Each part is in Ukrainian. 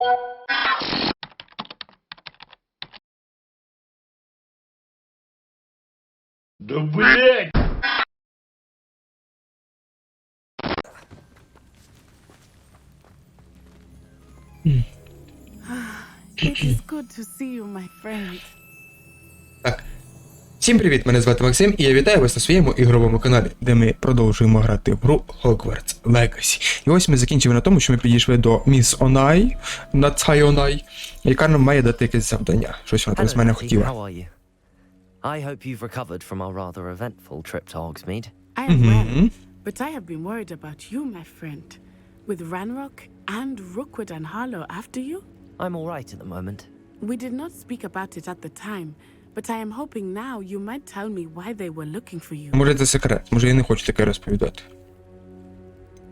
Да блять! It is good to see you, my friend. Так. Всім привіт, мене звати Максим, і я вітаю вас на своєму ігровому каналі, де ми продовжуємо грати в гру Hogwarts Legacy. І ось ми закінчили на тому, що ми підійшли до міс Онай, Онай, яка нам має дати якесь завдання. Щось вона там з мене хотіла. I hope you've recovered from our rather eventful trip to Hogsmeade. I am well, but I have been worried about you, my friend. With Ranrock and Rookwood and Harlow after you? I'm all right at the moment. We did not speak about it at the time, but I am hoping now you might tell me why they were looking for you. Може це секрет, може я не хочу таке розповідати.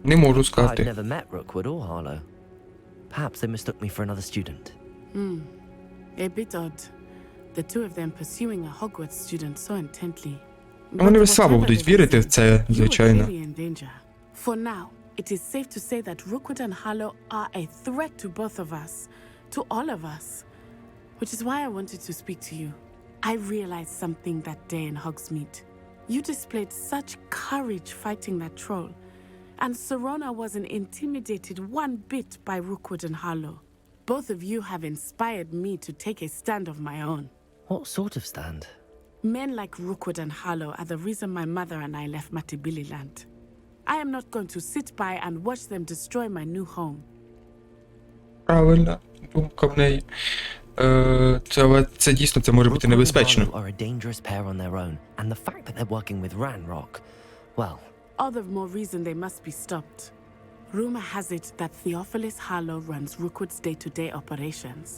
Не можу I've сказати. never met Rookwood or Harlow. Perhaps they mistook me for another student. A bit odd. The two of them pursuing a Hogwarts student so intently. Вони слабо будуть вірити в це, звичайно. For now, it is safe to say that Rookwood and Harlow are a threat to both of us, to all of us. Which is why I wanted to speak to you. I realized something that day in Hogsmeade. You displayed such courage fighting that troll, and Serona wasn't intimidated one bit by Rookwood and Harlow. Both of you have inspired me to take a stand of my own. What sort of stand? Men like Rookwood and Harlow are the reason my mother and I left Matibili land. I am not going to sit by and watch them destroy my new home. Правильна думка в неї. Це дійсно, це може бути небезпечно. Rookwood and Harlow are a dangerous pair on their own, and the fact that they're working with Ranrock, well... All the more reason they must be stopped. Rumor has it that Theophilus Harlow runs Rookwood's day-to-day operations.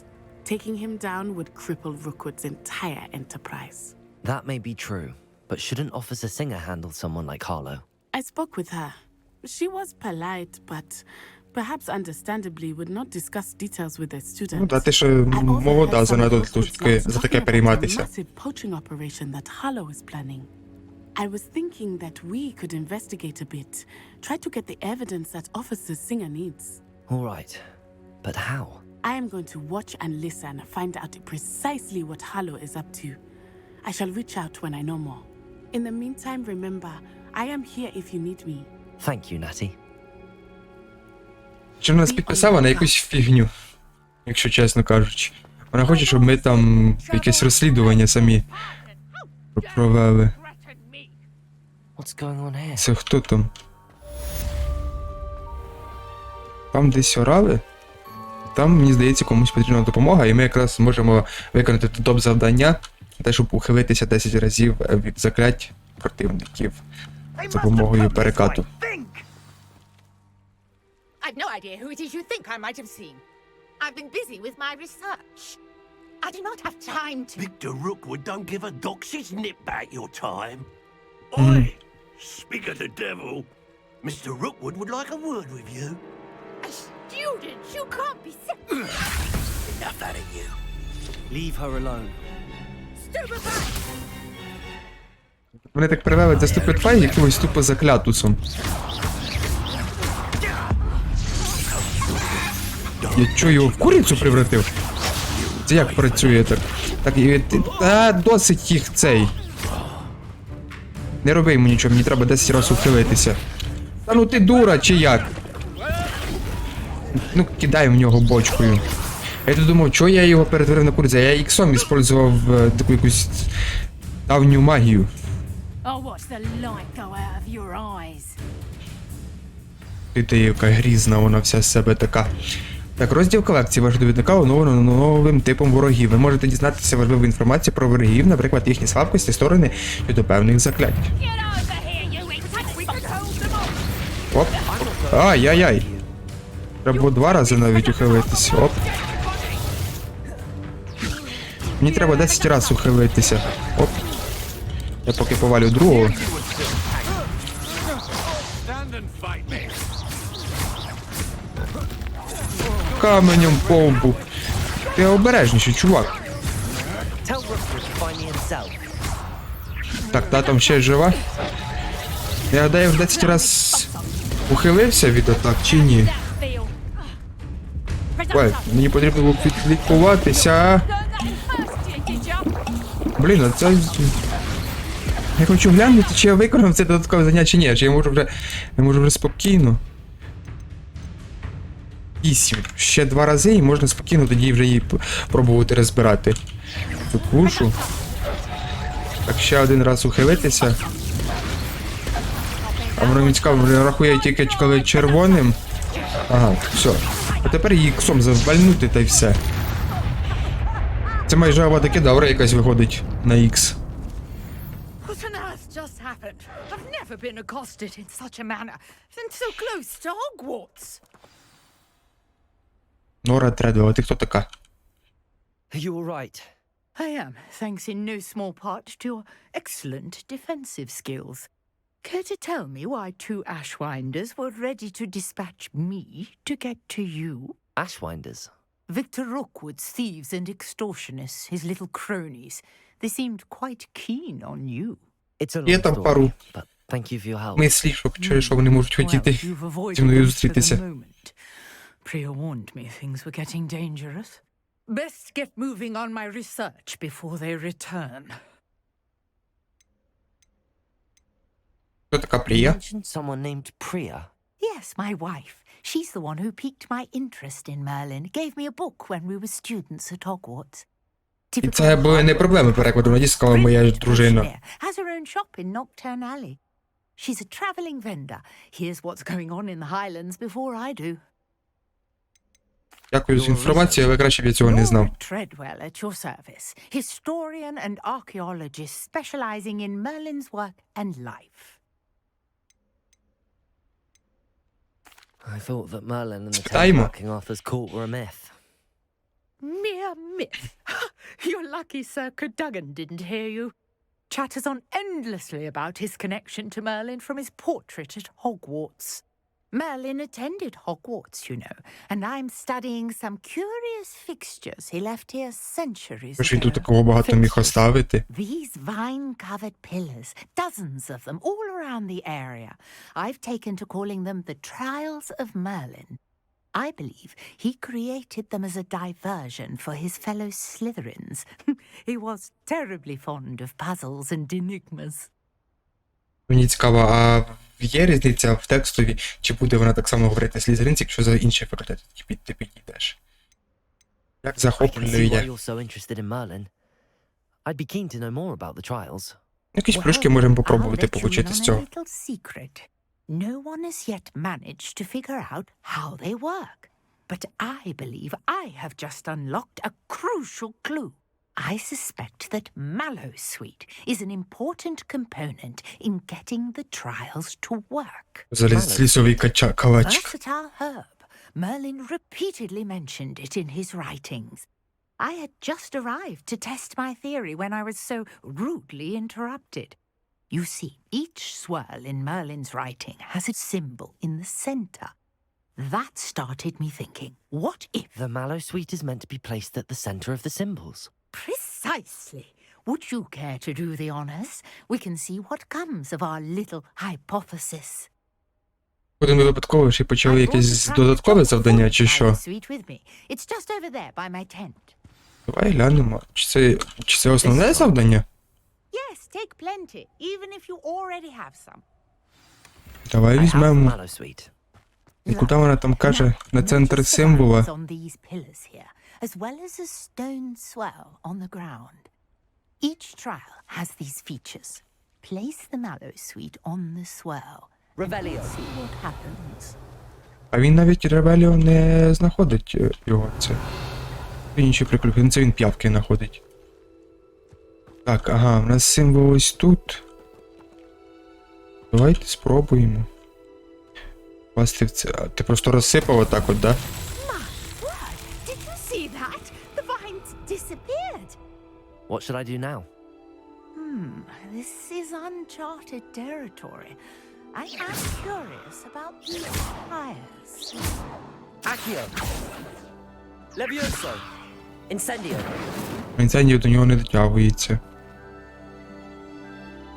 Taking him down would cripple Rookwood's entire enterprise. That may be true, but shouldn't Officer Singer handle someone like Harlow? I spoke with her. She was polite, but perhaps understandably would not discuss details with their students. Ну, да, ти ще молода занадто за таке перейматися. Massive poaching operation that Harlow is planning. I was thinking that we could investigate a bit, try to get the evidence that Officer Singer needs. All right, but how? I am going to watch and listen, find out precisely what Harlow is up to. I shall reach out when I know more. In the meantime, remember, I am here if you need me. Thank you, Natty. Чи вона нас підписала на якусь фігню, якщо чесно кажучи. Вона хоче, щоб ми там якесь розслідування самі провели. What's going on here? Це хто там? Там десь орали? Там, мені здається, комусь потрібна допомога, і ми якраз можемо виконати топ-завдання, те, щоб ухилитися 10 разів від заклять противників за допомогою перекату. I've no idea who it is you think I might have seen. I've been busy with my research. I do not have time to... Victor Rookwood don't give a doxy's nip back your time. Oi! Speak of the devil. Mr. Rookwood would like a word with you. A student? You can't be... Enough out of you. Leave her alone. Stupefy! Вони так привели до Stupefy якимось тупо заклятусом. Я чого, його в курицю превратив? Це як працює так? Так, і... досить їх цей. Не роби йому нічого, мені треба 10 разів ухилитися. Та ну ти дура, чи як? Ну, кидай в нього бочкою. Я тут думав, чого я його перетворив на курицю? Я іксом використовував таку якусь давню магію. Ти яка грізна, вона вся з себе така. Так, розділ колекції ваш довідника оновлено новим типом ворогів. Ви можете дізнатися важливу інформацію про ворогів, наприклад, їхні слабкості, сторони щодо певних заклять. Оп. Ай-яй-яй. Треба було 2 рази навіть ухилитись. Оп. Мені треба 10 разів ухилитися. Оп. Я поки повалю другого. Каменем по лбу. Ти обережніше, чувак. Так, та там ще жива. Я гадаю, в 10 раз ухилився від атак, чи ні? Ой, мені потрібно було відлікуватися. Блін, а це... Я хочу глянути, чи я виконав це додаткове заняття, чи ні. Чи я можу вже спокійно. 8. Ще 2 рази і можна спокійно тоді вже її пробувати розбирати. Тут вушу. Так, ще один раз ухилитися. А воно мені цікаво, рахує тільки коли червоним. Ага, все. А тепер її іксом завальнути та й все. Це майже авада-кедавра якась виходить на ікс. What on earth just happened? I've never been accosted in such a manner, and so close to Hogwarts. Нора Тредвелл, а ти хто така? Are you all right? I am, thanks in no small part to your excellent defensive skills. Care to tell me why 2 Ashwinders were ready to dispatch me to get to you? Ashwinders? Victor Rookwood's thieves and extortionists, his little cronies. They seemed quite keen on you. It's a Є long там story, пару but thank you for your help. мислі, через що вони можуть хотіти you've avoided зі мною them for the зустрітися. moment. Priya warned me things were getting dangerous. Best get moving on my research before they return. Хто така Прія? Mentioned someone named Priya. Yes, my wife. She's the one who piqued my interest in Merlin, gave me a book when we were students at Hogwarts. І це були не проблеми перекладу, мені сказала моя дружина. Has her own shop in Nocturne Alley. She's a travelling vendor. Hears what's going on in the Highlands before I do. Дякую за інформацію, але краще б я цього не знав. Lord Treadwell at your service, historian and archaeologist specializing in Merlin's work and life. I thought that Merlin and the Спитаємо. tale of Arthur's court were a myth. Mere myth. You're lucky Sir Cadogan didn't hear you. Chatters on endlessly about his connection to Merlin from his portrait at Hogwarts. Merlin attended Hogwarts, you know, and I'm studying some curious fixtures he left here centuries Тож він тут ago. такого багато міг Fixtures. оставити. These vine-covered pillars, dozens of them, all around the area. I've taken to calling them the Trials of Merlin. I believe he created them as a diversion for his fellow Slytherins. He was terribly fond of puzzles and enigmas. Мені цікаво, а є різниця в текстові, чи буде вона так само говорити слізеринці, якщо за інший факультет ти підійдеш? Як I can see why захоплює? you're so interested in Merlin. I'd be keen to know more about the trials. Якісь плюшки можемо I'll попробувати let you in получити on з a цього. little secret. No one has yet managed to figure out how they work. But I believe I have just unlocked a crucial clue. I suspect that Mallowsweet is an important component in getting the trials to work. Лісовий калачик. Versatile herb. Merlin repeatedly mentioned it in his writings. I had just arrived to test my theory when I was so rudely interrupted. You see, each swirl in Merlin's writing has a symbol in the center. That started me thinking, what if... The Mallowsweet is meant to be placed at the center of the symbols. Precisely. Would you care to do the honors? We can see what comes of our little hypothesis. Один ми випадково ще почали якесь додаткове завдання, чи що? It's just over there by my tent. Давай глянемо. Чи це основне завдання? Yes, take plenty, even if you already have some. Давай I have the візьмемо. Mallowsweet. І куди вона там каже? На центр символа. On these pillars here, as well as a stone swell on the ground. Each trial has these features. Place the Mallowsweet on the swell. Revelio. See what happens. А він навіть Ревеліо не знаходить його. Це інші приклюки. Це він п'явки знаходить. Так, ага, у нас символ ось тут. Давайте спробуємо. Власне, ти просто розсипав отак от, да? My word! Did you see that? The vines disappeared. What should I do now? This is uncharted territory. I am curious about these fires. Accio! Levioso! Incendio! Інцендіо до нього не дотягується.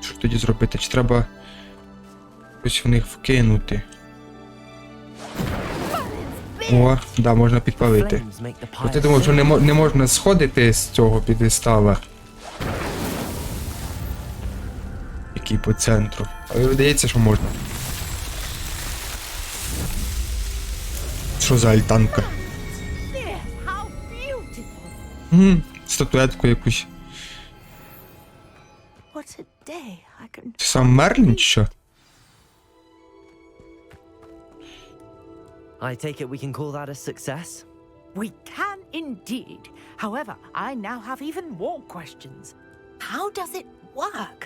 Що тоді зробити? Чи треба щось в них вкинути? О, да, можна підпалити. Flames make the От я pyre думав, що sing. не можна сходити з цього підестала. Який по центру. Але видається, що можна. Що за альтанка? There, how beautiful! Статуетку якусь. What a day! I can. Це сам Мерлін чи що? I take it we can call that a success? We can indeed. However, I now have even more questions. How does it work?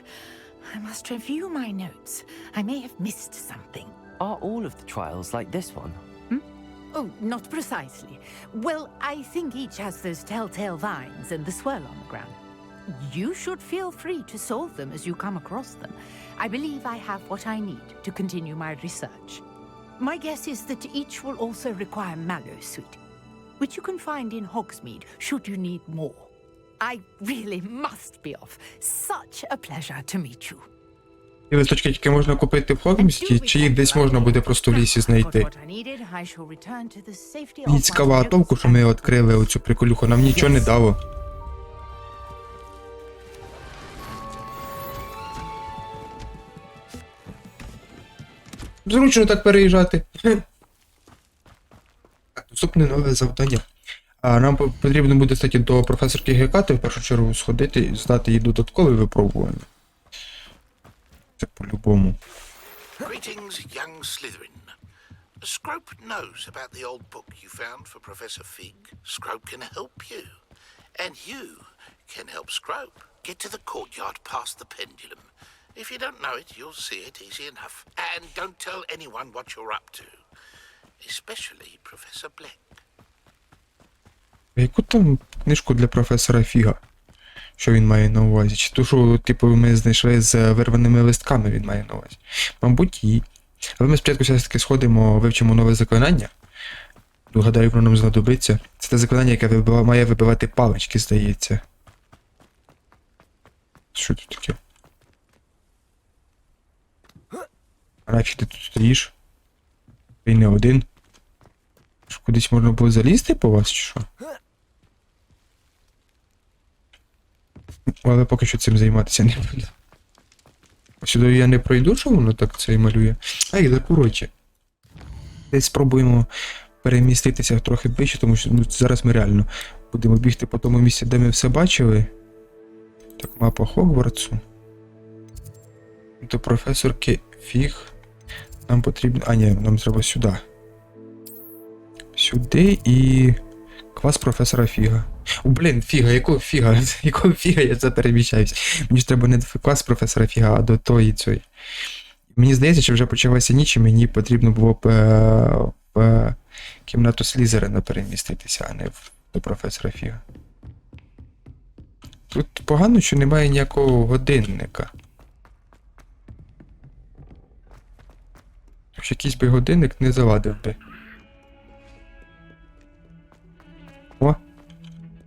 I must review my notes. I may have missed something. Are all of the trials like this one? Oh, not precisely. Well, I think each has those telltale vines and the swirl on the ground. You should feel free to solve them as you come across them. I believe I have what I need to continue my research. My guess is that each will also require mallow sweet, which you can find in Hogsmeade should you need more. I really must be off. Such a pleasure to meet you. Ці листочки тільки можна купити в Хогвартсі, чи їх десь можна буде просто в лісі знайти? Мені цікаво, а толку, що ми відкрили оцю приколюху, нам нічого не дало. Зручно так переїжджати. Так, наступне нове завдання. Нам потрібно буде, кстати, до професорки Гекати в першу чергу сходити і здати їй додаткове випробування. Це по-любому. Greetings, young Slytherin. Scrope knows about the old book you found for Professor Fig. Scrope can help you. And you can help Scrope. Get to the courtyard past the pendulum. If you don't know it, you'll see it easy enough. And don't tell anyone what you're up to. Especially Professor Black. Яку там книжку для професора Фіга? Що він має на увазі? Чи ту, що, типу, ми знайшли з вирваними листками, він має на увазі? Мабуть, і. Але ми спочатку все-таки сходимо, вивчимо нове заклинання. Гадаю, воно нам знадобиться. Це те заклинання, яке має вибивати палички, здається. Що тут таке? Радше ти тут стоїш? Він не один. Що, кудись можна було залізти по вас, чи що? Але поки що цим займатися не буду. Сюди я не пройду, що воно так це і малює. Ай, да коротше. Десь спробуємо переміститися трохи ближче, тому що зараз ми реально будемо бігти по тому місці, де ми все бачили. Так, мапа Хогвартсу. До професорки Фіг. Нам потрібно... А, ні, нам треба сюди. Сюди і... Клас професора Фіга. О, блін, Фіга, якого Фіга? Якого Фіга я це переміщаюсь? Мені ж треба не до клас професора Фіга, а до тої цієї. Мені здається, що вже почалася ніч, і мені потрібно було б в кімнату Слізерина переміститися, а не до професора Фіга. Тут погано, що немає ніякого годинника. Якщо якийсь би годинник не завадив би. О!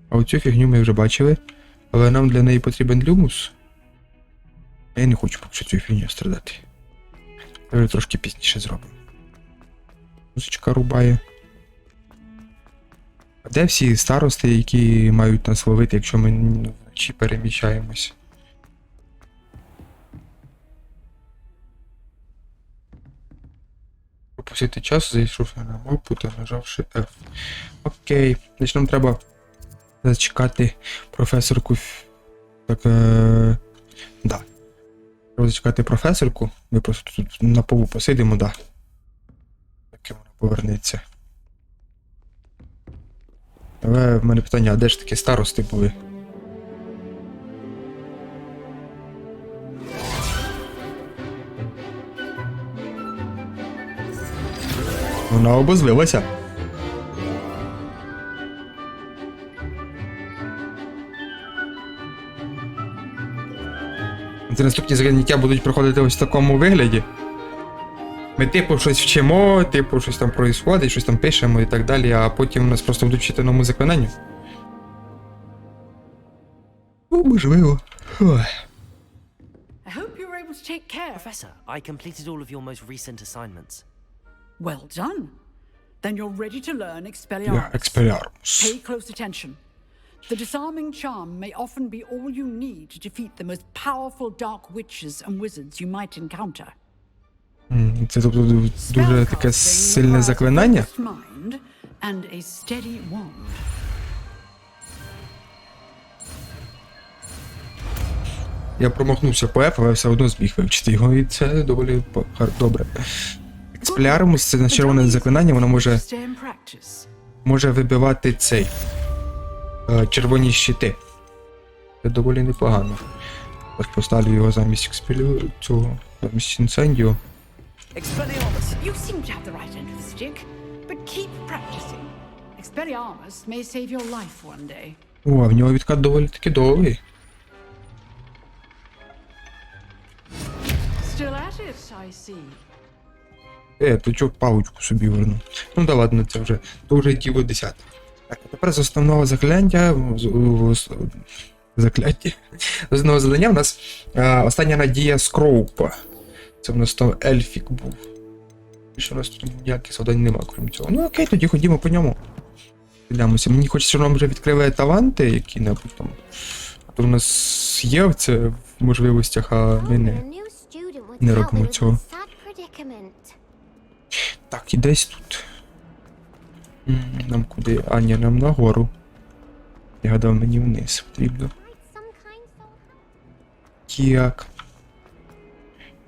А оцю фігню ми вже бачили. Але нам для неї потрібен люмус. Я не хочу поки що цю фігню страдати. Давай трошки пізніше зробимо. Музичка рубає. А де всі старости, які мають нас ловити, якщо ми вночі переміщаємось? Пропустити час, зайшов на мапу та нажавши F. Окей. Значить нам треба зачекати професорку. Так, да. Треба зачекати професорку. Ми просто тут на полу посидимо, да. Поки вона повернеться. Але в мене питання, а де ж такі старости були? Вона обозлилася. Це наступні заняття будуть проходити ось в такому вигляді. Ми типу щось вчимо, типу щось там происходить, щось там пишемо і так далі, а потім нас просто будуть вчити новому заклинанню. Ну, можливо. Ой. I hope you were able to take care. Professor, I completed all of your most recent assignments. Well done. Then you're ready to learn Я Expelliarmus. Експеліармус. Pay close attention. The disarming charm may often be all you need to defeat the most powerful dark witches and wizards you might encounter. Це тобто дуже таке сильне заклинання? Spellcasting requires a focused mind and a steady wand. Я промахнувся по F, але все одно зміг вивчити його, і це доволі добре. Експеліармус — це червоне заклинання, воно Stay in practice. може вибивати цей червоні щити. Це доволі непогано. Ось поставлю його замість цього, замість інцендіо. Expelliarmus! You seem to have the right end of the stick, but keep practicing. Expelliarmus may save your life one day. О, а в нього відкат доволі таки довгий. Still at it, I see. То чого паличку собі верну? Ну да ладно, це вже діло 10. Так, а тепер з основного закляття. З основного завдання в нас остання надія Скроупа. Це в нас там ельфік був. Більше у нас тут ніяких завдань нема, крім цього. Ну окей, тоді ходімо по ньому. Підемося. Мені хочеться, щоб нам вже відкрили таланти які-небудь там. А то в нас є це в можливостях, а ми не робимо цього. Так, і десь тут. Нам куди? А, ні, нам нагору. Я гадав, мені вниз потрібно. Як?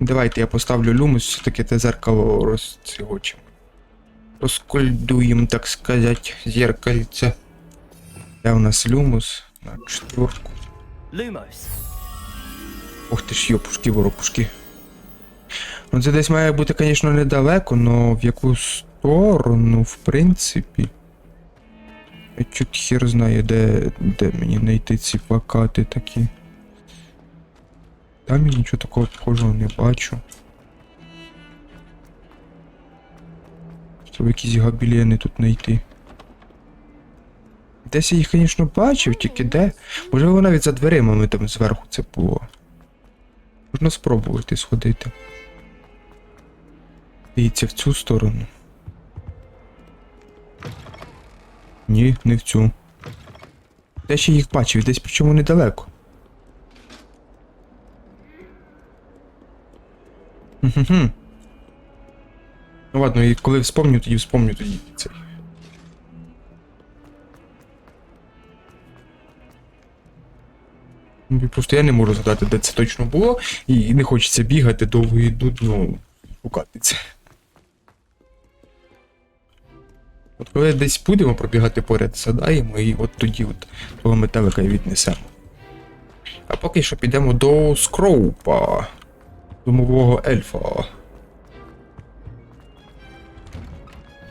Давайте я поставлю люмус, все-таки те зеркало розцігочимо. Розкольдуємо, так сказати, зеркальце. Де у нас люмус? На 4. Lumos. Ох ти ж, йопушки, воропушки. Ну це десь має бути, звісно, недалеко, но в яку сторону, в принципі. Я чуть хер знає, де мені знайти ці плакати такі. Там я нічого такого похожого не бачу. Треба якісь гобелени тут знайти. Десь я їх, звісно, бачив, тільки де. Можливо, навіть за дверима ми там зверху це було. Можна спробувати сходити. Дивіться, в цю сторону. Ні, не в цю. Я ще їх бачив, десь причому недалеко. Ну ладно, і коли вспомню тоді це. Просто я не можу згадати, де це точно було, і не хочеться бігати довго і нудно шукати це. От коли десь будемо пробігати поряд, згадаємо і от тоді того метелика і віднесемо. А поки що підемо до Скроупа. Домового ельфа.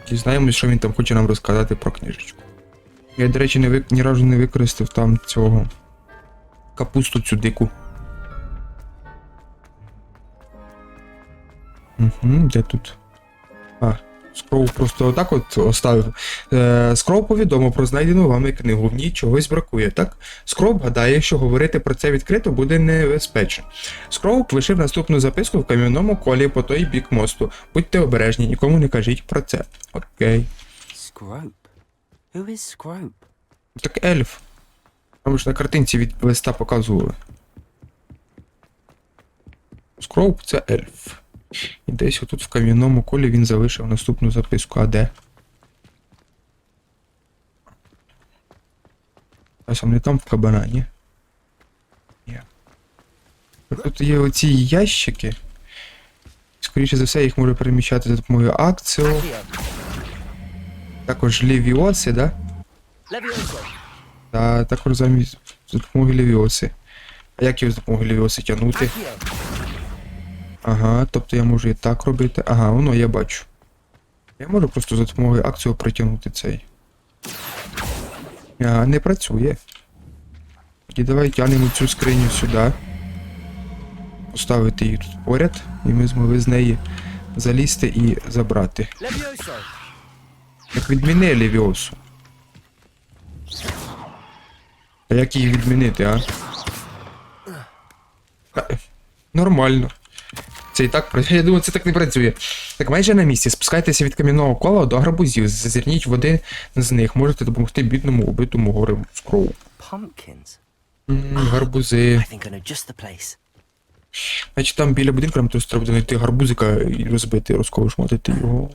Дізнаємось, що він там хоче нам розказати про книжечку. Я, до речі, ні разу не використав там цього капусту цю дику. Де тут? Скроуп просто отак от оставив. Скроуп повідомив про знайдену вами книгу, в ній чогось бракує, так? Скроуп гадає, що говорити про це відкрито буде небезпечно. Скроуп лишив наступну записку в кам'яному колі по той бік мосту. Будьте обережні, нікому не кажіть про це. Окей. Scrope? Who is Scrope? Так ельф. Там ж на картинці від листа показували. Скроуп — це ельф. І десь отут в кам'яному колі він залишив наступну записку. А де? А сам не там в кабанані. Ні. Тут є оці ящики. Скоріше за все їх може переміщати за допомогою акціо. Також левіоси, да? Та також за допомогою левіоси. А як їх за допомогою левіоси тягнути? Ага, тобто я можу і так робити. Ага, воно я бачу. Я можу просто за допомогою акціо притягнути цей. Ага, не працює. І давай тягнемо цю скриню сюди. Поставити її тут поряд. І ми змогли з неї залізти і забрати. Як відміни левіосу. А як її відмінити, а? Нормально. Це і так працює. Я думаю, це так не працює. Так, майже на місці. Спускайтеся від кам'яного кола до гарбузів. Зазирніть в один з них. Можете допомогти бідному убитому горем скроу. Pumpkins. Гарбузи. I think I know just the place. Значить, там біля будинку нам тут треба знайти гарбузика і розбити, розколошматити його.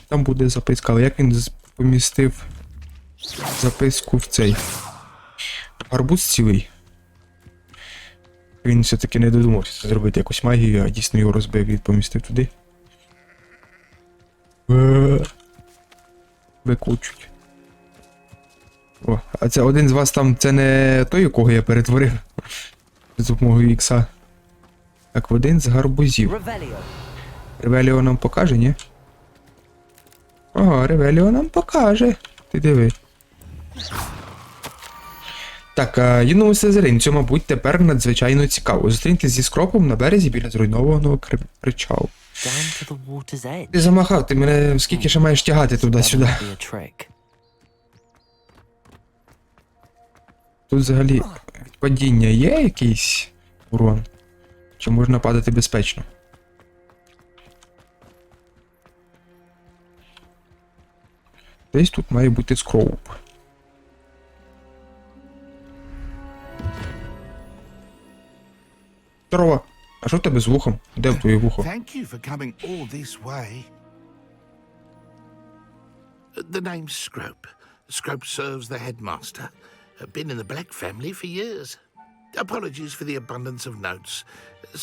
Там буде записка, але як він помістив записку в цей гарбуз цілий? Він все-таки не додумався це зробити якусь магію, а дійсно його розбив і помістив туди. Викучуть. О, а це один з вас там, це не той, у кого я перетворив з допомогою ікса. Так, в один з гарбузів. Revelio. Ревеліо нам покаже, ні? Ага, Ревеліо нам покаже. Ти диви. Так, юному слизеринцю, мабуть, тепер надзвичайно цікаво. Зустріньтесь зі скропом на березі біля зруйнованого причалу. Down to the water's edge. Ти замахав, ти мене скільки ще маєш тягати туди-сюди. That might be a trick. Тут взагалі від падіння є якийсь урон? Чи можна падати безпечно? Десь тут має бути скроуп. Здорово! А що в тебе з вухом? Де в твоє вухо? Thank you for coming all this way. The name's Scrope. Scrope serves the headmaster. Been in the Black family for years. Apologies for the abundance of notes.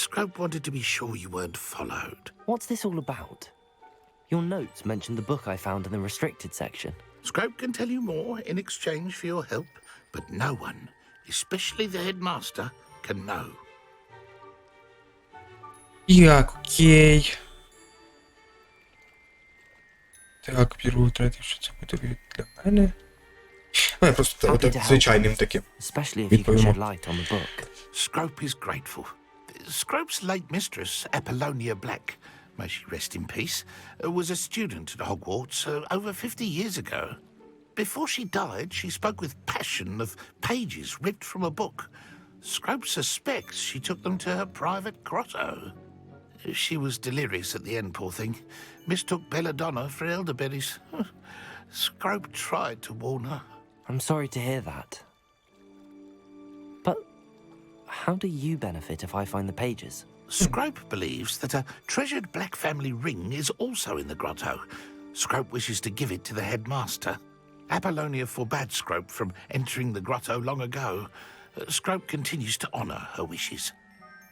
Scrope wanted to be sure you weren't followed. What's this all about? Your notes mentioned the book I found in the restricted section. Scrope can tell you more in exchange for your help, but no one, especially the headmaster, can know. Як, окей. Так, беру третій, що це буде для мене. Ну, я просто Happy to так help. звичайним таким. Especially if you can shed Відповімо. light on the book. Scrope is grateful. Scrope's late mistress, Apollonia Black, may she rest in peace, was a student at Hogwarts over 50 years ago. Before she died, she spoke with passion of pages ripped from a book. Scrope suspects she took them to her private grotto. She was delirious at the end, poor thing. Mistook belladonna for elderberries. Scrope tried to warn her. I'm sorry to hear that. But how do you benefit if I find the pages? Scrope believes that a treasured Black family ring is also in the grotto. Scrope wishes to give it to the headmaster. Apollonia forbade Scrope from entering the grotto long ago. Scrope continues to honor her wishes.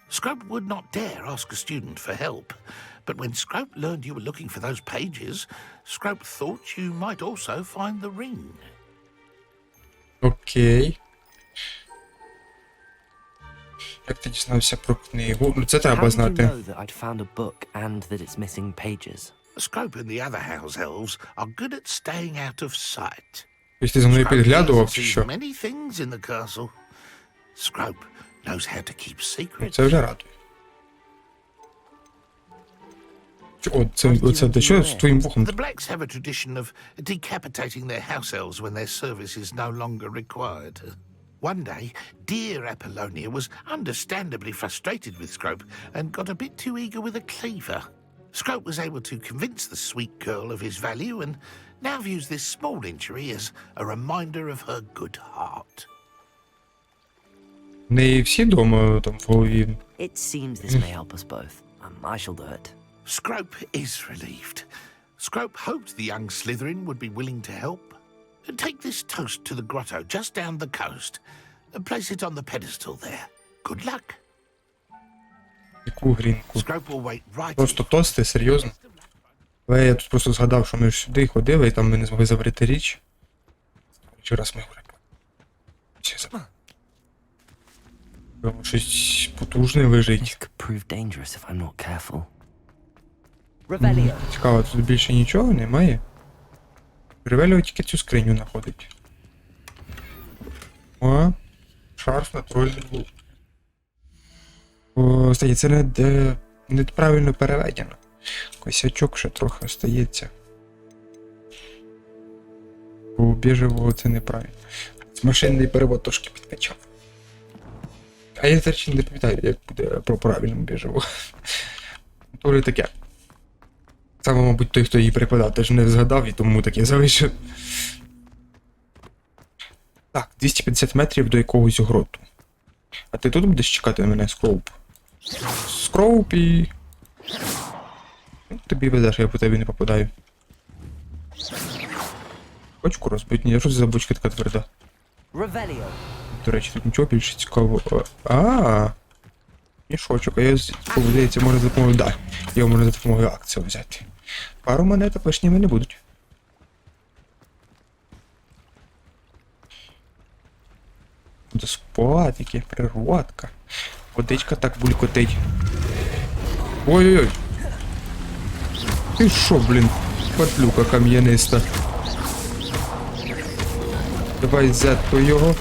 Scrope would not dare ask a student for help, but when Scrope learned you were looking for those pages, Scrope thought you might also find the ring. Окей. Як ти дізнався про книгу? Ну, це How треба did you знати. know that I'd found a book and that it's missing pages? Scrope and the other house elves are good at staying out of sight. Тобто ти за мною Scrope підглядував, чи sees що? many things in the castle. Scrope knows how to keep secrets. Це вже радує. О, це ти що з твоїм вухом? The Blacks have a tradition of decapitating their house elves when their service is no longer required. One day, dear Apollonia was understandably frustrated with Scrope and got a bit too eager with a cleaver. Scrope was able to convince the sweet girl of his value and now views this small injury as a reminder of her good heart. Не всі дома там в голові. It seems this may help us both. I shall do it. Scrope is relieved. Scrope hoped the young Slytherin would be willing to help. Take this toast to the grotto just down the coast and place it on the pedestal there. Good luck. Яку грінку? Scrope will wait right Просто тости, серйозно? Але я тут просто згадав, що ми ж сюди ходили, і там ми не змогли забрати річ. Чи раз ми говоримо. Прямо щось потужне лежить. This could prove dangerous if I'm not careful. Revelio. Цікаво, тут більше нічого немає. Ревеліо тільки цю скриню знаходить. О, шарф натуральний був. О, здається, це неправильно переведено. Косячок ще трохи остається. У біжевого це неправильно. Машинний перевод трошки підкачав. А я, до речі, не пам'ятаю, як буде про правильному біжевого. То вже таке. Саме, мабуть, той, хто її перекладав, теж не згадав і тому таке залишив. Так, 250 метрів до якогось гроту. А ти тут будеш чекати на мене, Скроуп? Скроуп і... Тобі везеш, я по тебе не попадаю. Бочку розбить, ні, що це за бочка така тверда? Revelio. До речі, тут нічого більше цікавого. Мішочок, а я, здається, можна за допомогою... Да, його можна за допомогою акції взяти. Пару монет лишніми не будуть. Спатики, природка. Водичка так булькотить. Ой-ой-ой. Ти шо, блін? Патлюка кам'яниста. Давай зетку його.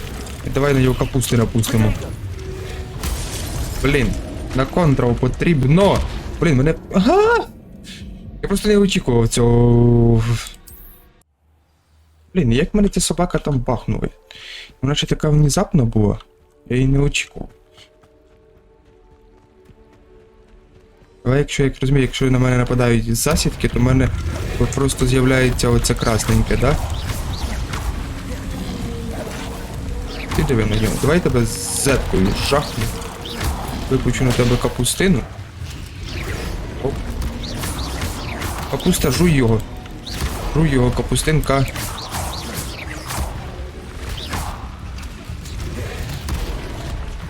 І давай на нього капусти напустимо. Блін, на контрол потрібно. Блін, мене... Ага! Я просто не очікував цього. Блін, як мене ця собака там бахнула? Вона ще така внезапна була. Я її не очікував. Але якщо, як розумію, якщо на мене нападають засідки, то в мене от просто з'являється оце красненьке, да? Ти диви на нього. Давай тебе з зеткою жахну. Випучу на тебе капустину. Оп. Капуста, жуй його. Жуй його, капустинка.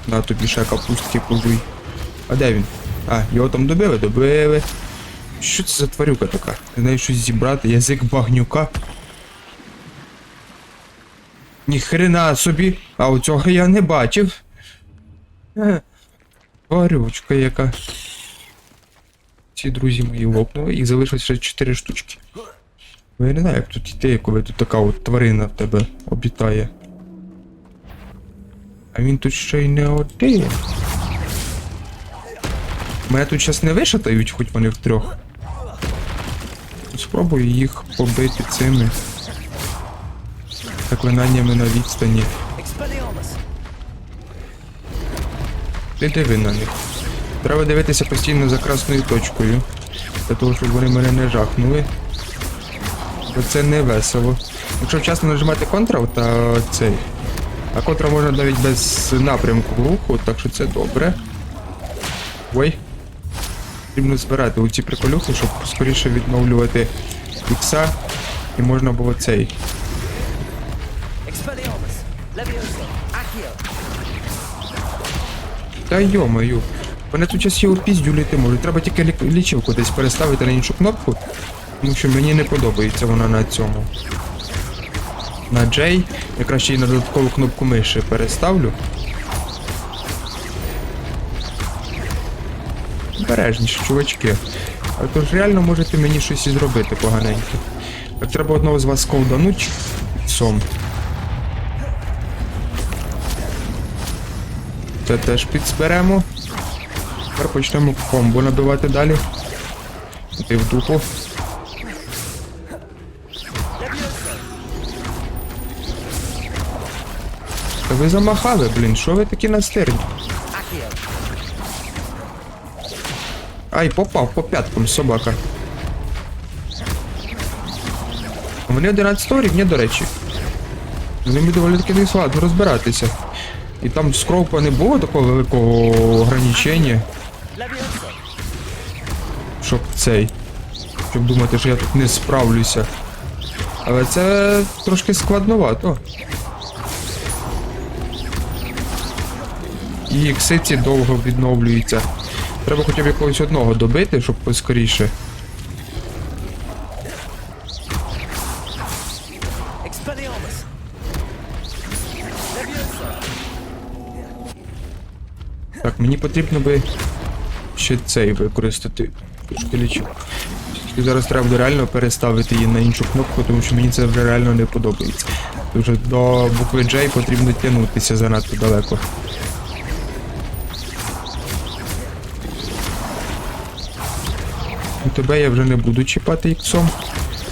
На тобі ще капустки пожуй. А де він? А, його там добили? Добили. Що це за тварюка така? Не знаю, щось зібрати. Язик багнюка. Ніхрена собі. А оцього я не бачив. Тварючка яка. Ці друзі мої лопнули. Їх залишилось ще 4 штучки. Я не знаю, як тут йти, коли тут така от тварина в тебе обітає. А він тут ще й не один. Мене тут зараз не вишатають, хоч вони втрьох. Спробую їх побити цими заклинаннями на відстані. Ти диви на них. Треба дивитися постійно за красною точкою. Для того, щоб вони мене не жахнули. Бо це не весело. Якщо вчасно нажимати Ctrl, та цей. А Ctrl можна навіть без напрямку руху, так що це добре. Ой. Потрібно збирати оці приколюхи, щоб скоріше відновлювати ікса. І можна було цей. Та йо-мою. Мене тут час його піздюлити можуть. Треба тільки лічилку десь переставити на іншу кнопку. Тому що мені не подобається вона на цьому. На J. Я краще її на додаткову кнопку миші переставлю. Обережніше, чувачки. А то ж реально можете мені щось і зробити поганеньке. Так треба одного з вас ковдануть сом. Це теж підзберемо. Тепер почнемо комбо набивати далі. Ти в дупу. Та ви замахали, блін, що ви такі настирні? Ай, попав по п'яткам, собака. Вони 11 рівня, до речі. З ними доволі таки не складно розбиратися. І там скропа не було такого великого ограничення. Щоб цей. Щоб думати, що я тут не справлюся. Але це трошки складновато. І іксиці довго відновлюються. Треба хоча б якогось одного добити, щоб поскоріше. Так, мені потрібно би ще цей використати. Трошки лічу. Зараз треба буде реально переставити її на іншу кнопку, тому що мені це вже реально не подобається. Тому що до букви J потрібно тягнутися занадто далеко. І тебе я вже не буду чіпати іксом,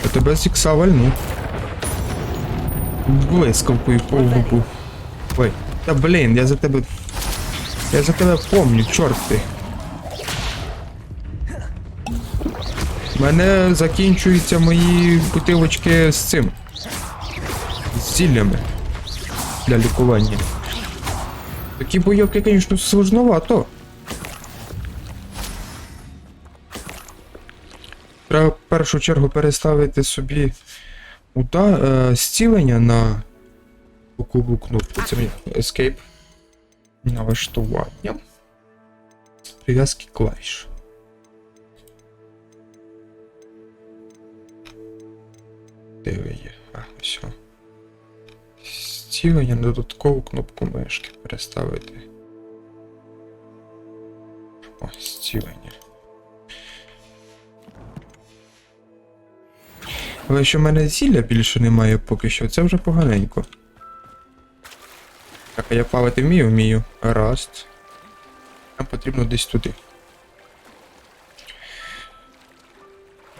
а тебе з ікса вальну. Блискавкою по лбу. Ой, та блін, я за тебе помню, чорт ти. У мене закінчуються мої бутилочки з цим. З зіллями. Для лікування. Такі бойовки, звісно, сложновато. Треба в першу чергу переставити собі зцілення на бокову кнопку. Це мені Escape. Налаштування. Прив'язки клавіш. Де ви є? Ось. Зцілення на додаткову кнопку мишки переставити. Ось, зцілення. Але що в мене зілля більше немає поки що, це вже поганенько. Так, а я плавати вмію? Вмію. Гаразд. Нам потрібно десь туди.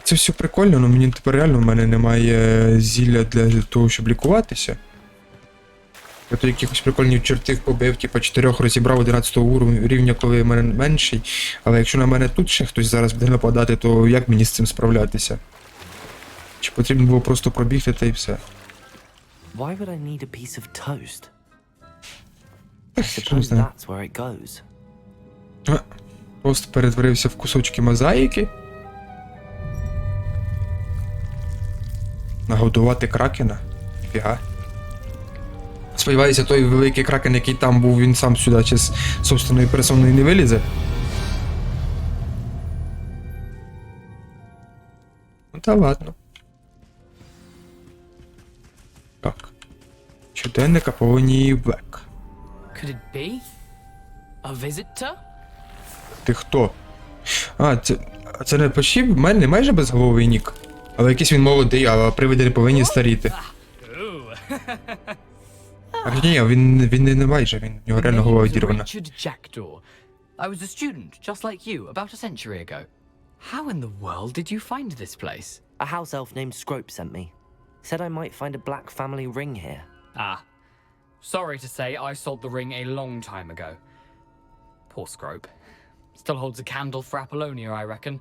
Це все прикольно, але мені тепер реально в мене немає зілля для того, щоб лікуватися. Я тут якихось прикольних чертів побив, типа 4 розібрав 11 рівня, коли в мене менший. Але якщо на мене тут ще хтось зараз буде нападати, то як мені з цим справлятися? Чи потрібно було просто пробігти та й все? Why would I need a piece of toast? I Не suppose знаю. that's where it goes. Просто перетворився в кусочки мозаїки. Нагодувати кракена? Фіга. Сподіваюся, той великий кракен, який там був, він сам сюди чи з собственною персоною не вилізе. Ну та ладно. Так. Щоденник Аполлонії Блек. Could it be? A visitor? Ти хто? Це не почти в мене майже безголовий нік. Але якийсь він молодий, а привиди не повинні старіти. А ні, він не майже, в нього реально голова відірвана. Richard Jackdaw. I was a student, just like you, about a century ago. How in the world did you find this place? A house elf named Scrope sent me. Said I might find a black family ring here. Ah. Sorry to say, I sold the ring a long time ago. Poor Scrope. Still holds a candle for Apollonia, I reckon.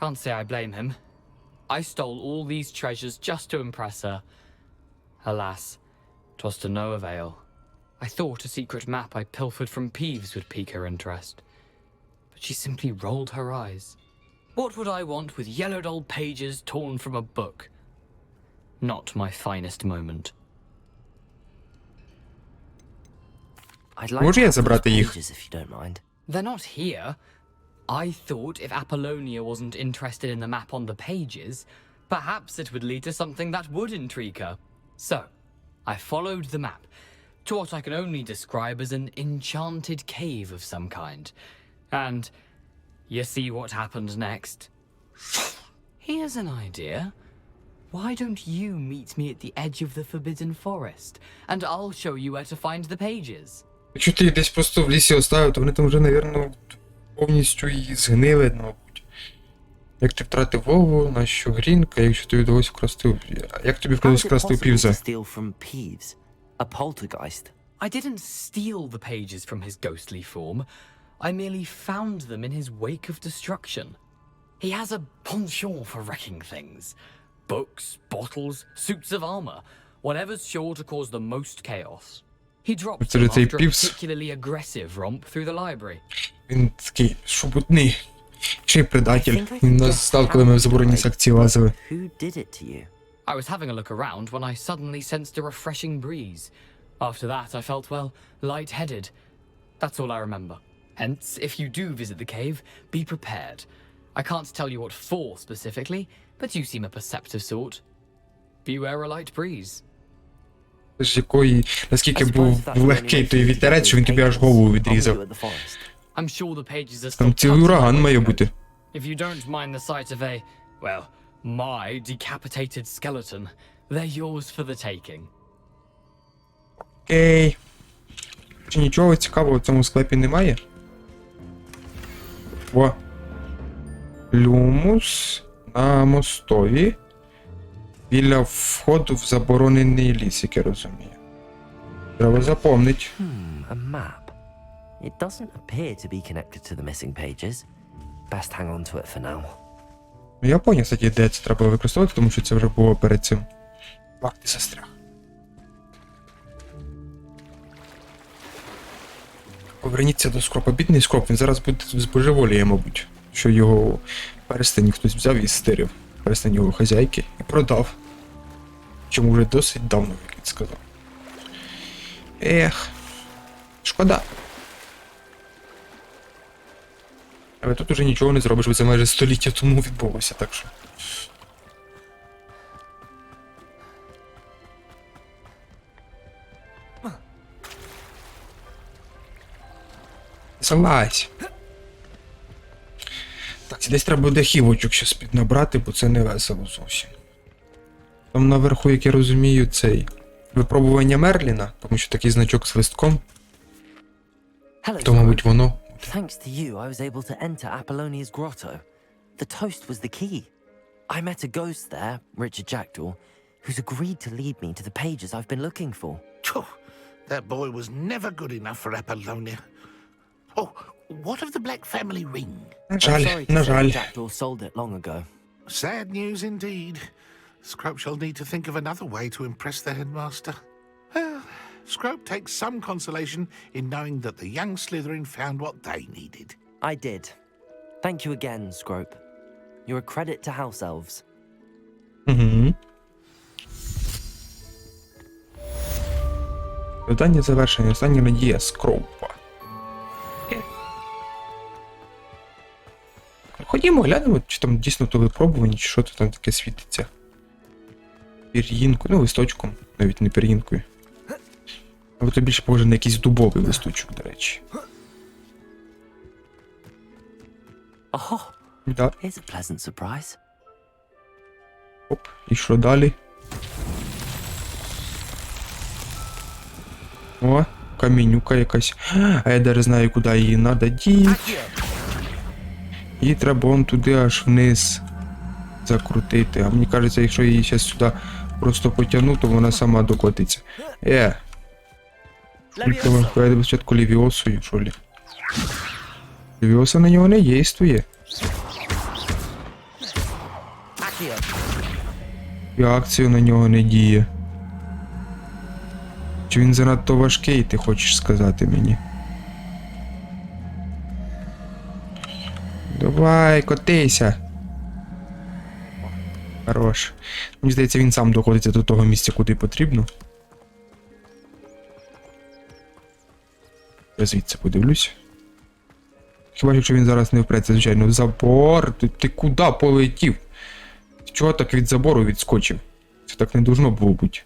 Can't say I blame him. I stole all these treasures just to impress her. Alas, 'twas to no avail. I thought a secret map I pilfered from Peeves would pique her interest. But she simply rolled her eyes. What would I want with yellowed old pages torn from a book? Not my finest moment. I'd like Можу to я have those забрати їх? pages, if you don't mind. They're not here. I thought if Apollonia wasn't interested in the map on the pages, perhaps it would lead to something that would intrigue her. So, I followed the map to what I can only describe as an enchanted cave of some kind. And you see what happened next? Here's an idea. Why don't you meet me at the edge of the Forbidden Forest, and I'll show you where to find the pages? Якщо ти їх десь просто в лісі оставив, то вони там вже, напевно, повністю і згнили, мабуть. Як ти втратив Вову, на що Грінка, якщо тобі вдалося вкрасти... Як тобі How вдалося is it вкрасти у possible to Півза? steal from Peeves? A poltergeist? I didn't steal the pages from his ghostly form. I merely found them in his wake of destruction. He has a penchant for wrecking things. Books, bottles, suits of armor, whatever's sure to cause the most chaos. He dropped Це them цей after a Півз. particularly aggressive romp through the library. Він такий шубутний. Ще й I предатель. think I Він can нас guess став, коли ми в how забороненій he секції died, лазили. but Who did it to you? I was having a look around when I suddenly sensed a refreshing breeze. After that, I felt, well, lightheaded. That's all I remember. Hence, if you do visit the cave, be prepared. I can't tell you what for specifically, but you seem a perceptive sort. Beware a light breeze. З якої, наскільки I suppose був that's the only легкий way той to вітерець, get що він тобі those аж голову pages. I'll meet відрізав. you at the forest. I'm sure the pages are still Там цілий tucked ураган away має in бути. If you don't mind the sight of a, well, my decapitated skeleton, they're yours for the taking. Окей. Чи нічого цікавого в цьому склепі немає? О. Люмус на мостові. Біля входу в заборонений ліс, як я розумію. Треба запомнити. A map. It doesn't appear to be connected to the missing pages. Best hang on to it for now. Ну я поняв, кстати, де це треба використовувати, тому що це вже було перед цим. Бак, ти застряг. Поверніться до скропа. Бідний скроп, він зараз буде збожеволіє, мабуть. Що його перстень хтось взяв і стирив. Перстень його хазяйки і продав. Чому вже досить давно, як він сказав. Ех. Шкода. Але тут уже нічого не зробиш, бо це майже століття тому відбулося, так що. Залазь. Так, десь треба буде хівочок щось піднабрати, бо це не весело зовсім. Там наверху, як я розумію, цей випробування Мерліна, тому що такий значок з листком. Hello, То, мабуть, воно. Thanks to you, I was able to enter Apollonia's grotto. The toast was the key. I met a ghost there, Richard Jackdaw, who's agreed to lead me to the pages I've been looking for. Phew, that boy was never good enough for Apollonia. Oh, what of the Black family ring? На I'm жаль, sorry to на say жаль. Jackdaw sold it long ago. Sad news indeed. Scrope shall need to think of another way to impress the headmaster. Well, Scrope takes some consolation in knowing that the young Slytherin found what they needed. I did. Thank you again, Scrope. You're a credit to house elves. Угу. Питання завершення. Остання надія Скропа. Ходімо, глянемо, чи там дійсно то випробування, чи що то там таке світиться. Пір'їнкою, ну листочком, навіть не пір'їнкою. Але то більше похоже на якийсь дубовий листочок, до речі. Oh, Да. here's a pleasant surprise. Оп, і що далі? О, камінюка якась. А я даже знаю, куди її треба діти. Її треба вон туди аж вниз закрутити. А мені кажеться, якщо її зараз сюди просто потягну, то вона сама докотиться. Скільки я спочатку лівіосою, що лі? Лівіоса на нього не дійствує. І акцію на нього не діє. Чи він занадто важкий, ти хочеш сказати мені? Давай, котися. Хорош. Мені здається, він сам доходиться до того місця, куди потрібно. Я звідси подивлюсь. Хіба якщо він зараз не впреться, звичайно, в забор. Ти куди полетів? Чого так від забору відскочив? Це так не должно було бути.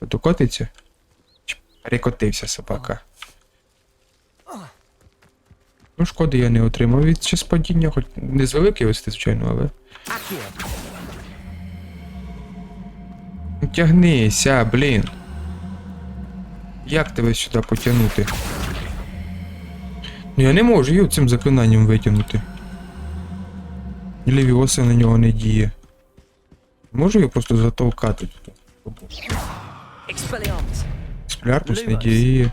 Докотиться? Чи перекотився собака? Ну, шкоди я не отримав від час падіння, хоч не з великої висоти, звичайно, але... Тягнися, блін. Як тебе сюди потягнути? Ну я не можу його цим заклинанням витягнути. Лівіоса на нього не діє. Можу його просто затовкати тут. Експелярмус не діє.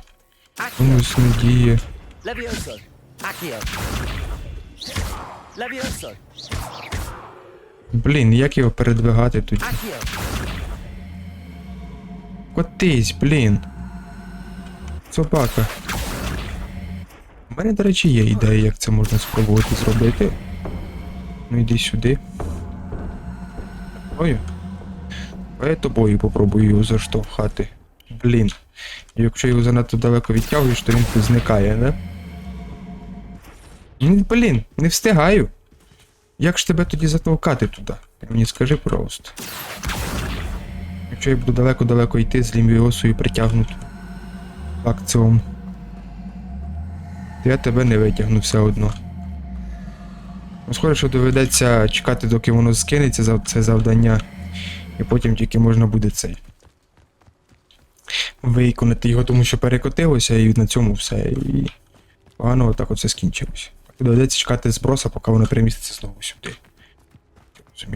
Комусь не діє. Блін, як його передвигати тут? Котись, блін. Собака. У мене, до речі, є ідея, як це можна спробувати зробити. Ну йди сюди. Ой. А я тобою попробую його заштовхати. Блін. І якщо його занадто далеко відтягуєш, то він тут зникає, не? Блін, не встигаю. Як ж тебе тоді затовкати туди? Ти мені скажи просто. Якщо я буду далеко-далеко йти з лімбіосою притягнути акціом, то я тебе не витягну все одно. Схоже, що доведеться чекати, доки воно скинеться за це завдання, і потім тільки можна буде цей виконати його, тому що перекотилося, і на цьому все. І погано отак оце скінчилося. Доведеться чекати зброса, поки воно переміститься знову сюди.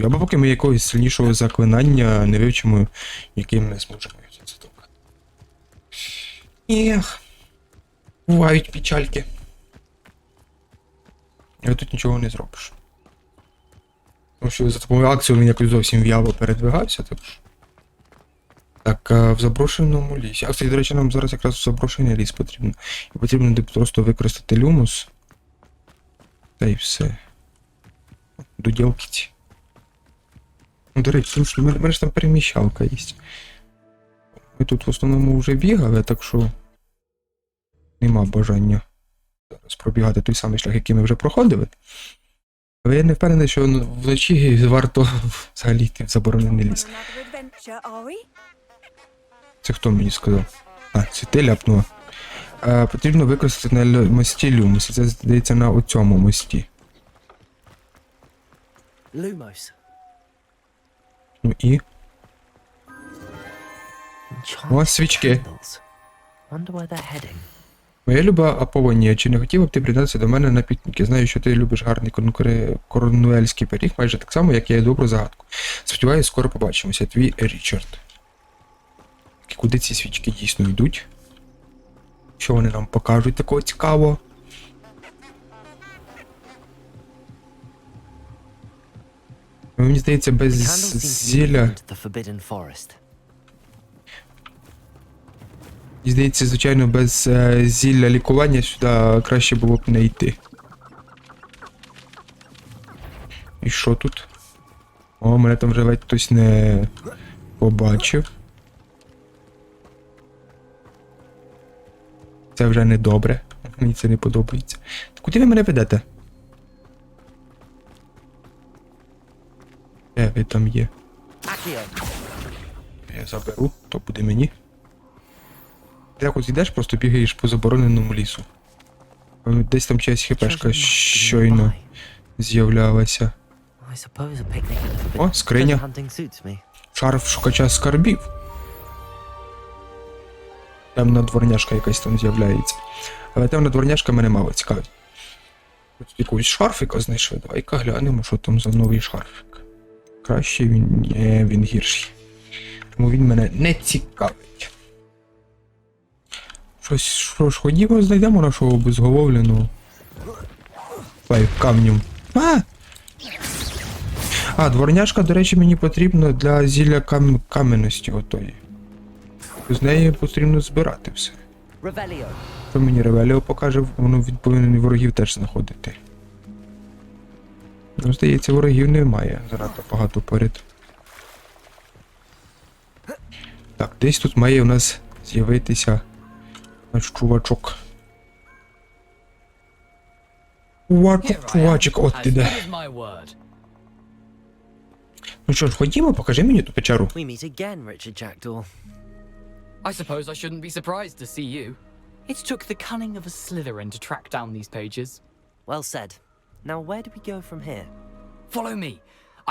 Або поки ми якогось сильнішого заклинання не вивчимо, яким не зможемо його затовкати. Ех. Бувають печальки. Але тут нічого не зробиш. Тому що за такою акцією він якось зовсім в'яво передвигався. Так, в заброшеному лісі. А, кстати, до речі, нам зараз якраз в заброшений ліс потрібно. І потрібно просто використати люмус. Та й все. До ділки ці. Ну, до речі, слушай, в мене ж там переміщалка є. Ми тут в основному вже бігали, так що нема бажання зараз пробігати той самий шлях, який ми вже проходили. Але я не впевнений, що вночі варто взагалі йти в заборонений ліс. Це хто мені сказав? А, це ти ляпнула. Потрібно використати на мості люмус. Це, здається, на оцьому мості. Lumos. Ну і? О, свічки. Wonder where they're heading. Моя люба Аполлонія, чи не хотіла б ти приєднатися до мене на пікніки? Знаю, що ти любиш гарний корнуельський пиріг, майже так само, як я і добру загадку. Сподіваюсь, скоро побачимося. Твій Річард. Куди ці свічки дійсно йдуть? Що вони нам покажуть такого цікавого? Мені здається, без зілля... І здається, звичайно, без зілля лікування сюди краще було б не йти. І що тут? О, мене там вже ледь хтось не побачив. Це вже не добре. Мені це не подобається. Куди ви мене ведете? Де ви там є? Я заберу, то буде мені. Ти якось йдеш, просто бігаєш по забороненому лісу. Десь там чиясь хіпешка щойно з'являлася. О, скриня. Шарф шукача скарбів. Темна дворняшка якась там з'являється. Але темна дворняшка мене мало цікавить. Тут якогось шарфіка знайшли. Давай-ка глянемо, що там за новий шарфік. Краще він... Ні, він гірший. Тому він мене не цікавить. Що ж, ходімо, знайдемо нашого безголовленого. Камнем. А, дворняшка, до речі, мені потрібна для зілля кам'яності отої. З неї потрібно збирати все. Що мені Ревеліо покаже, воно він повинен ворогів теж знаходити. Ну, здається, ворогів немає. Занадто багато поряд. Так, десь тут має у нас з'явитися наш чувачок. Чувачок, от ти де. Ну що ж, ходімо, покажи мені ту печеру. I suppose I shouldn't be surprised to see you. It took the cunning of a Slytherin to track down these pages. Well said. Now where do we go from here? Follow me.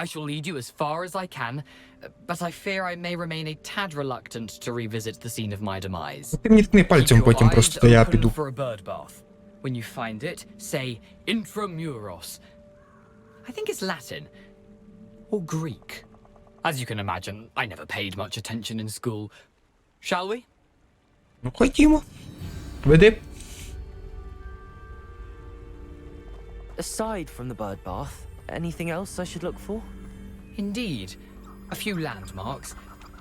I shall lead you as far as I can, but I fear I may remain a tad reluctant to revisit the scene of my demise. Ти мені ткни пальцем потім просто, та я піду. For a bird bath. When you find it, say intramuros. I think it's Latin or Greek. As you can imagine, I never paid much attention in school. Shall we? Ну, ходімо. Веди. Aside from the bird bath, anything else I should look for? Indeed. A few landmarks.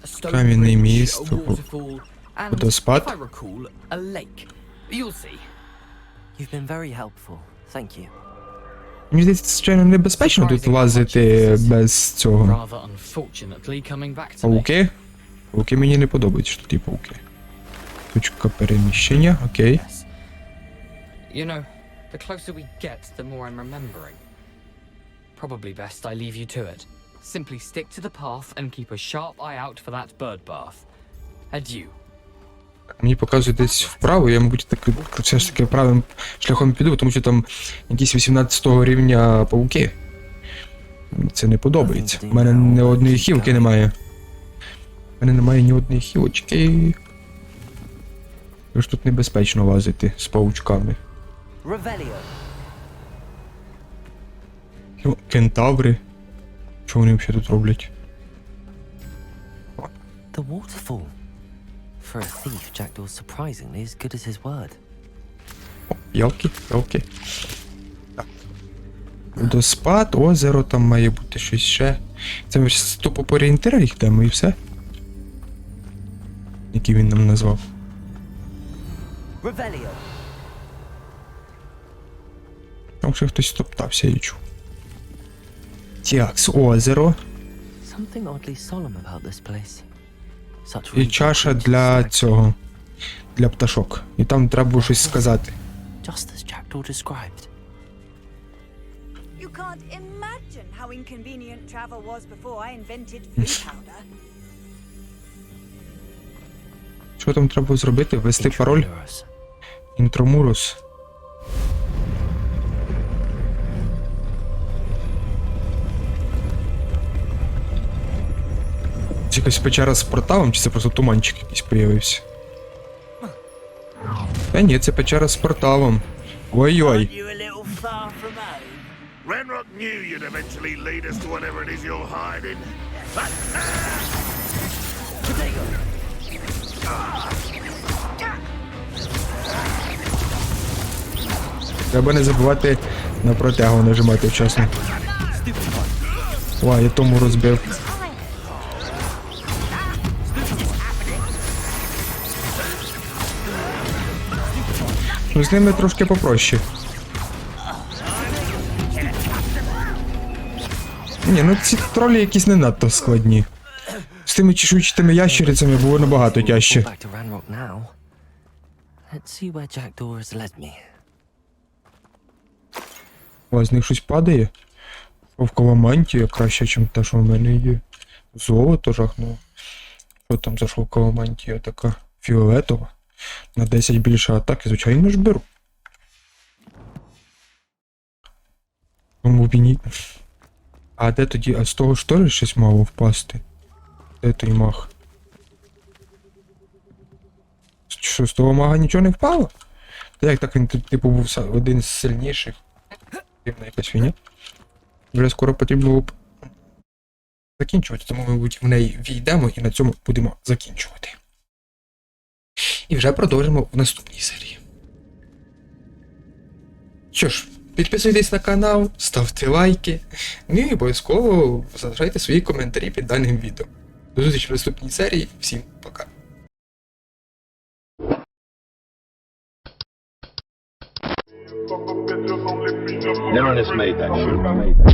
A stone Кам'яний bridge, міст, a waterfall, and, водоспад. if I recall, a lake. You'll see. You've been very helpful. Thank you. Мені здається, це, звичайно, небезпечно тут лазити без цього. Rather unfortunately coming back to me. Пауки? Пауки мені не подобаються, що тут є пауки. Точка переміщення, окей. You know, the closer we get, the more I'm remembering. Probably best I leave you to it. Simply stick to the path and keep a sharp eye out for that bird bath. Adieu. Мені показує десь вправо, я, мабуть, все ж таки правим шляхом піду, тому що там якісь 18-го рівня пауки. Мені це не подобається. У мене ні одної хілки немає. У мене немає ні одної хілочки. Тож тут небезпечно лазити з паучками. Ну, кентаври. Що вони взагалі тут роблять? The waterfall. For a thief, Jackdaw's surprisingly as good as his word. О, ялки. Так. Водоспад, озеро, там має бути щось ще. Це ми ж тупо по орієнтирах йдемо і все. Який він нам назвав. Revelio. Там ще хтось топтався, я чув. Тіакс, озеро. Something oddly solemn about this place. Such І чаша для цього. Для пташок. І там треба було щось сказати. Just as Jackdaw described. You can't imagine how inconvenient travel was before I invented flea powder. Що там треба зробити? Ввести пароль? Intramuros. Інтромурус. Це якась печера з порталом, чи це просто туманчик якийсь появився? Та ні, це печера з порталом. Ой-ой. You a little far from home? Ranrock knew you'd eventually lead us to whatever it is you're hiding. Треба не забувати на протягу нажимати вчасно. Ой, я тому розбив. Ну, з ними трошки попроще. Ні, ну ці тролі якісь не надто складні. З тими чешуйчатими ящерицями було набагато тяжче. Back to Ranrock now. Let's see where Jackdaw has led me. О, з них щось падає. Шовкова мантія краще, ніж та, що в мене є. Золото жахнуло. Що там за шовкова мантія така? Фіолетова. На 10 більше атаки, звичайно ж беру. Тому б і ні. А де тоді? А з того ж теж щось мало впасти? Де той маг? Що, з того мага нічого не впало? Та як так він, типу, був один з сильніших? Дивна якась фігня. Вже скоро потрібно було б закінчувати, тому ми, мабуть, в неї війдемо і на цьому будемо закінчувати. І вже продовжимо в наступній серії. Що ж, підписуйтесь на канал, ставте лайки, ну і обов'язково залишайте свої коментарі під даним відео. До зустрічі в наступній серії. Всім пока. Never has made that shit.